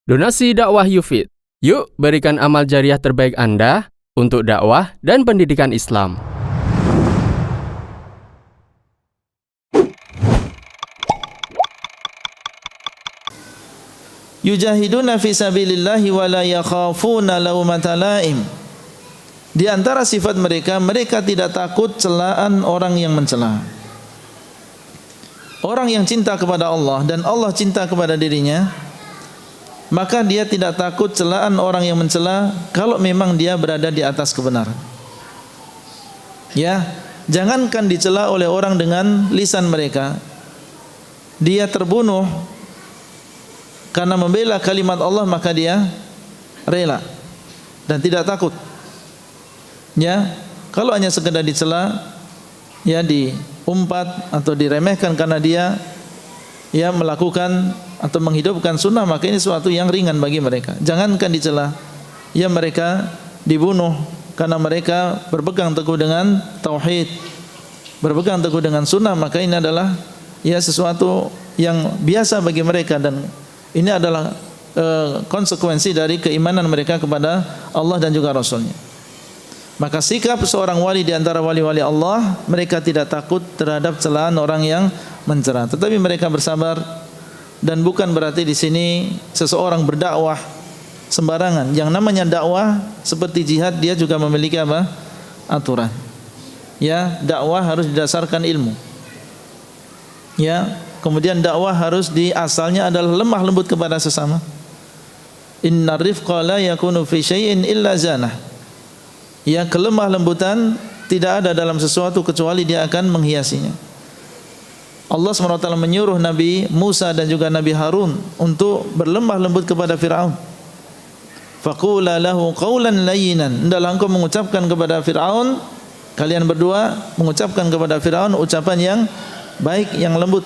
Donasi dakwah Yufid. Yuk berikan amal jariah terbaik Anda untuk dakwah dan pendidikan Islam. Yujahiduna fi sabilillahi wa la yakhafuna laumata laim. Di antara sifat mereka, mereka tidak takut celaan orang yang mencela. Orang yang cinta kepada Allah dan Allah cinta kepada dirinya, maka dia tidak takut celaan orang yang mencela kalau memang dia berada di atas kebenaran. Ya, jangankan dicela oleh orang dengan lisan mereka. Dia terbunuh karena membela kalimat Allah, maka dia rela dan tidak takut. Ya, kalau hanya sekedar dicela, ya diumpat atau diremehkan karena dia melakukan atau menghidupkan sunnah, maka ini sesuatu yang ringan bagi mereka. Jangankan dicela, ya mereka dibunuh karena mereka berpegang teguh dengan tauhid, berpegang teguh dengan sunnah, maka ini adalah sesuatu yang biasa bagi mereka, dan ini adalah konsekuensi dari keimanan mereka kepada Allah dan juga Rasulnya. Maka sikap seorang wali di antara wali-wali Allah, mereka tidak takut terhadap celaan orang yang mencela, tetapi mereka bersabar. Dan bukan berarti di sini seseorang berdakwah sembarangan. Yang namanya dakwah seperti jihad, dia juga memiliki apa? Aturan. Ya, dakwah harus didasarkan ilmu. Ya, kemudian dakwah harus asalnya adalah lemah lembut kepada sesama. Innar rifqa la yakunu fi syai'in illa zanah. Ya, kelemah lembutan tidak ada dalam sesuatu kecuali dia akan menghiasinya. Allah SWT menyuruh Nabi Musa dan juga Nabi Harun untuk berlemah lembut kepada Fir'aun. Faqula lahu qawlan layyinan. Hendaklah engkau mengucapkan kepada Fir'aun, kalian berdua mengucapkan kepada Fir'aun ucapan yang baik, yang lembut.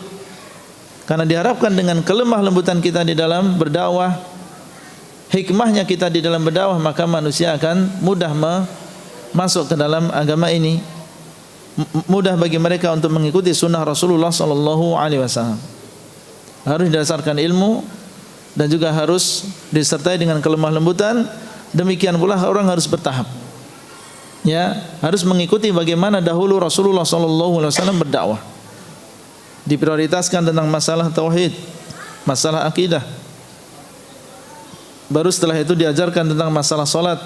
Karena diharapkan dengan kelemah lembutan kita di dalam berdakwah, hikmahnya kita di dalam berdakwah, maka manusia akan mudah masuk ke dalam agama ini. Mudah bagi mereka untuk mengikuti sunnah Rasulullah SAW. Harus didasarkan ilmu dan juga harus disertai dengan kelemah lembutan. Demikian pula orang harus bertahap. Ya, harus mengikuti bagaimana dahulu Rasulullah SAW berdakwah. Diprioritaskan tentang masalah tauhid, masalah akidah. Baru setelah itu diajarkan tentang masalah salat.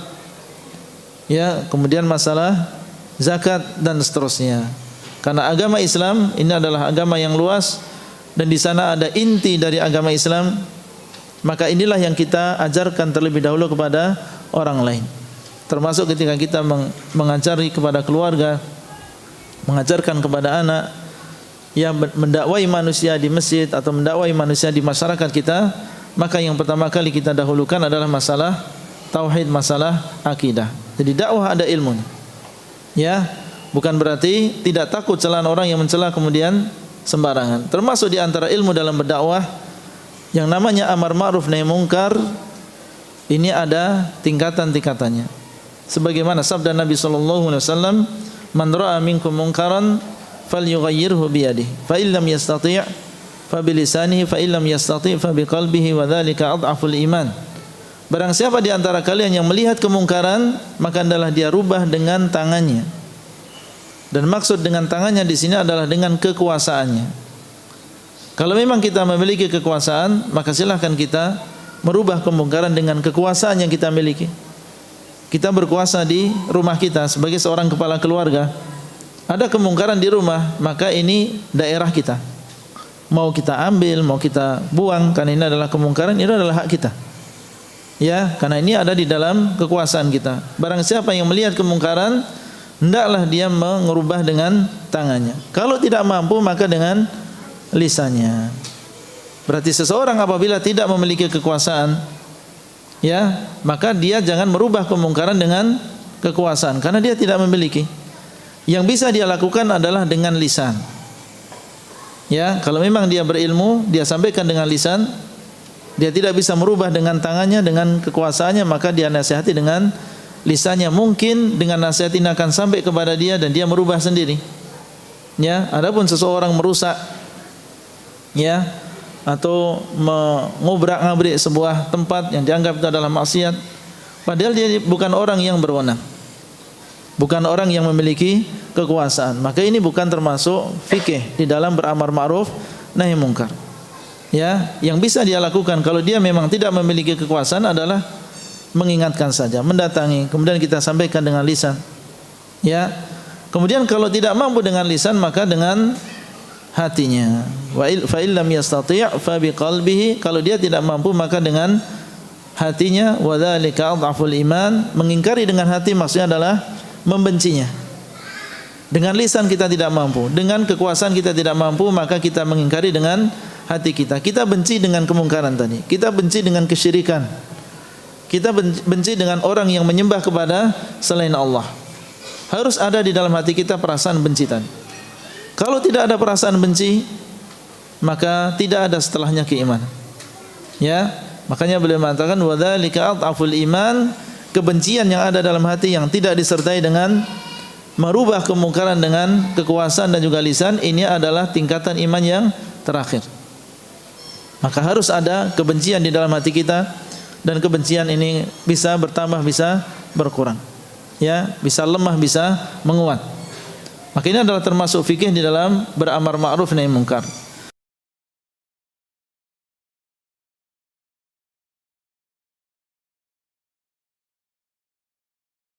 Ya, kemudian masalah zakat dan seterusnya. Karena agama Islam ini adalah agama yang luas dan di sana ada inti dari agama Islam, maka inilah yang kita ajarkan terlebih dahulu kepada orang lain. Termasuk ketika kita mengajari kepada keluarga, mengajarkan kepada anak, yang mendakwai manusia di masjid atau mendakwai manusia di masyarakat kita, maka yang pertama kali kita dahulukan adalah masalah tauhid, masalah akidah. Jadi dakwah ada ilmunya. Ya, bukan berarti tidak takut celaan orang yang mencela kemudian sembarangan. Termasuk di antara ilmu dalam berdakwah yang namanya amar ma'ruf nahi munkar, ini ada tingkatan-tingkatannya. Sebagaimana sabda Nabi SAW, "Man ra'a minkum munkaran falyughayyirhu bi yadihi, fa illam yastati' fa bi lisanihi, fa illam yastati' fa bi qalbihi, wa dzalika adhaful iman." Barang siapa di antara kalian yang melihat kemungkaran, maka hendaklah dia rubah dengan tangannya. Dan maksud dengan tangannya di sini adalah dengan kekuasaannya. Kalau memang kita memiliki kekuasaan, maka silahkan kita merubah kemungkaran dengan kekuasaan yang kita miliki. Kita berkuasa di rumah kita sebagai seorang kepala keluarga. Ada kemungkaran di rumah, maka ini daerah kita. Mau kita ambil, mau kita buang, karena ini adalah kemungkaran, ini adalah hak kita. Ya, karena ini ada di dalam kekuasaan kita. Barang siapa yang melihat kemungkaran, hendaklah dia mengubah dengan tangannya. Kalau tidak mampu, maka dengan lisannya. Berarti seseorang apabila tidak memiliki kekuasaan, ya, maka dia jangan merubah kemungkaran dengan kekuasaan, karena dia tidak memiliki. Yang bisa dia lakukan adalah dengan lisan. Ya, kalau memang dia berilmu, dia sampaikan dengan lisan. Dia tidak bisa merubah dengan tangannya, dengan kekuasaannya, maka dia nasihati dengan lisannya. Mungkin dengan nasihat ini akan sampai kepada dia dan dia merubah sendiri. Ya, adapun seseorang merusak, ya, atau mengobrak-ngabrik sebuah tempat yang dianggap itu adalah maksiat, padahal dia bukan orang yang berwenang, bukan orang yang memiliki kekuasaan, maka ini bukan termasuk fikih di dalam beramar ma'ruf nahi mungkar. Ya, yang bisa dia lakukan kalau dia memang tidak memiliki kekuasaan adalah mengingatkan saja, mendatangi, kemudian kita sampaikan dengan lisan. Ya. Kemudian kalau tidak mampu dengan lisan maka dengan hatinya. Fa illam yastati' fa biqalbihi, kalau dia tidak mampu maka dengan hatinya. Wa dzalika adhaful iman, mengingkari dengan hati maksudnya adalah membencinya. Dengan lisan kita tidak mampu, dengan kekuasaan kita tidak mampu, maka kita mengingkari dengan hati kita. Kita benci dengan kemungkaran tadi, kita benci dengan kesyirikan, kita benci dengan orang yang menyembah kepada selain Allah. Harus ada di dalam hati kita perasaan benci tadi. Kalau tidak ada perasaan benci, maka tidak ada setelahnya keimanan. Ya, makanya beliau mengatakan wa dzalika adhaful iman, kebencian yang ada dalam hati yang tidak disertai dengan merubah kemungkaran dengan kekuasaan dan juga lisan, ini adalah tingkatan iman yang terakhir. Maka harus ada kebencian di dalam hati kita, dan kebencian ini bisa bertambah, bisa berkurang. Ya, bisa lemah, bisa menguat. Maka ini adalah termasuk fikih di dalam beramar ma'ruf nahi mungkar.